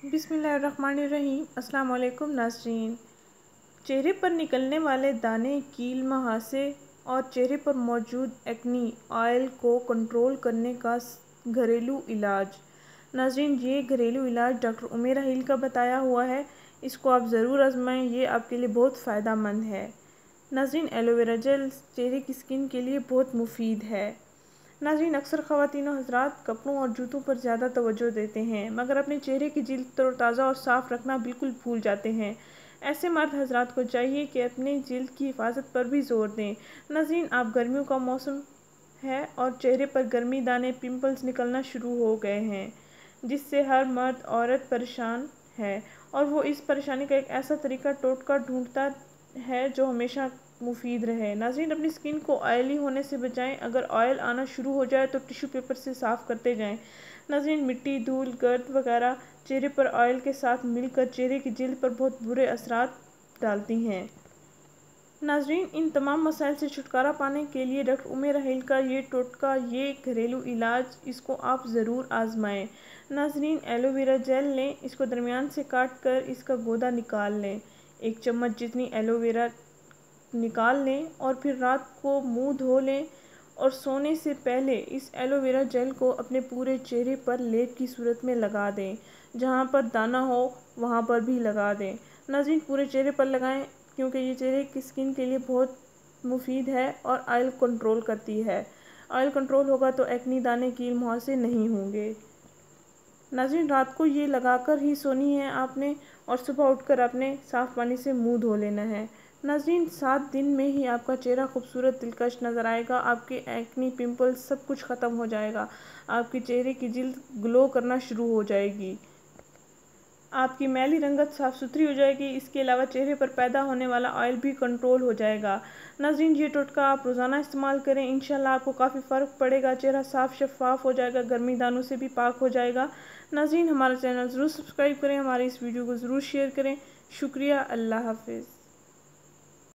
بسم اللہ الرحمن الرحیم۔ السلام علیکم ناظرین۔ چہرے پر نکلنے والے دانے، کیل، مہاسے اور چہرے پر موجود ایکنی آئل کو کنٹرول کرنے کا گھریلو علاج۔ ناظرین، یہ گھریلو علاج ڈاکٹر عمیرہ ہیل کا بتایا ہوا ہے۔ اس کو آپ ضرور آزمائیں، یہ آپ کے لیے بہت فائدہ مند ہے۔ ناظرین، ایلو ویرا جیل چہرے کی سکن کے لیے بہت مفید ہے۔ ناظرین، اکثر خواتین و حضرات کپڑوں اور جوتوں پر زیادہ توجہ دیتے ہیں مگر اپنے چہرے کی جلد تر و تازہ اور صاف رکھنا بالکل بھول جاتے ہیں۔ ایسے مرد حضرات کو چاہیے کہ اپنے جلد کی حفاظت پر بھی زور دیں۔ ناظرین، اب گرمیوں کا موسم ہے اور چہرے پر گرمی دانے، پمپلز نکلنا شروع ہو گئے ہیں جس سے ہر مرد عورت پریشان ہے، اور وہ اس پریشانی کا ایک ایسا طریقہ ٹوٹکا ڈھونڈتا ہے جو ہمیشہ مفید رہے۔ ناظرین، اپنی سکن کو آئلی ہونے سے بچائیں۔ اگر آئل آنا شروع ہو جائے تو ٹیشو پیپر سے صاف کرتے جائیں۔ ناظرین، مٹی، دھول، گرد وغیرہ چہرے پر آئل کے ساتھ مل کر چہرے کی جلد پر بہت برے اثرات ڈالتی ہیں۔ ناظرین، ان تمام مسائل سے چھٹکارا پانے کے لیے ڈاکٹر عمیرہ ہیل کا یہ ٹوٹکا، یہ گھریلو علاج، اس کو آپ ضرور آزمائیں۔ ناظرین، ایلو ویرا جیل لیں، اس کو درمیان سے کاٹ کر اس کا گودا نکال لیں۔ 1 چمچ جتنی ایلو ویرا نکال لیں اور پھر رات کو منہ دھو لیں اور سونے سے پہلے اس ایلو ویرا جیل کو اپنے پورے چہرے پر لیپ کی صورت میں لگا دیں۔ جہاں پر دانہ ہو وہاں پر بھی لگا دیں۔ ناظرین، پورے چہرے پر لگائیں کیونکہ یہ چہرے کی سکن کے لیے بہت مفید ہے اور آئل کنٹرول کرتی ہے۔ آئل کنٹرول ہوگا تو ایکنی، دانے، کیل، مہاسے نہیں ہوں گے۔ ناظرین، رات کو یہ لگا کر ہی سونی ہے آپ نے اور صبح اٹھ کر اپنے صاف پانی سے منہ دھو لینا ہے۔ ناظرین، 7 دن میں ہی آپ کا چہرہ خوبصورت، دلکش نظر آئے گا۔ آپ کے ایکنی، پمپلز سب کچھ ختم ہو جائے گا۔ آپ کے چہرے کی جلد گلو کرنا شروع ہو جائے گی۔ آپ کی میلی رنگت صاف ستھری ہو جائے گی۔ اس کے علاوہ چہرے پر پیدا ہونے والا آئل بھی کنٹرول ہو جائے گا۔ ناظرین، یہ ٹوٹکا آپ روزانہ استعمال کریں، انشاءاللہ آپ کو کافی فرق پڑے گا۔ چہرہ صاف شفاف ہو جائے گا، گرمی دانوں سے بھی پاک ہو جائے گا۔ ناظرین، ہمارا چینل ضرور سبسکرائب کریں، ہماری اس ویڈیو کو ضرور شیئر کریں۔ شکریہ، اللہ حافظ۔